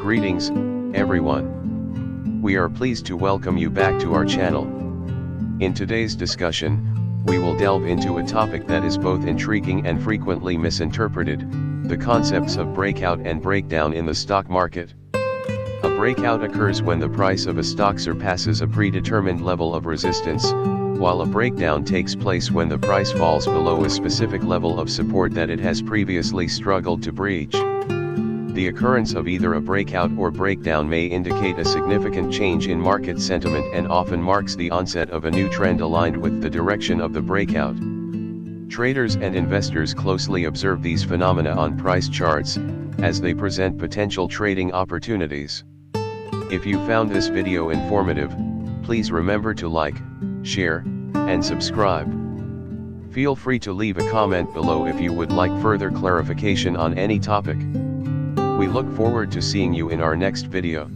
Greetings, everyone. We are pleased to welcome you back to our channel. In today's discussion, we will delve into a topic that is both intriguing and frequently misinterpreted: the concepts of breakout and breakdown in the stock market. A breakout occurs when the price of a stock surpasses a predetermined level of resistance, while a breakdown takes place when the price falls below a specific level of support that it has previously struggled to breach. The occurrence of either a breakout or breakdown may indicate a significant change in market sentiment and often marks the onset of a new trend aligned with the direction of the breakout. Traders and investors closely observe these phenomena on price charts, as they present potential trading opportunities. If you found this video informative, please remember to like, share, and subscribe. Feel free to leave a comment below if you would like further clarification on any topic. We look forward to seeing you in our next video.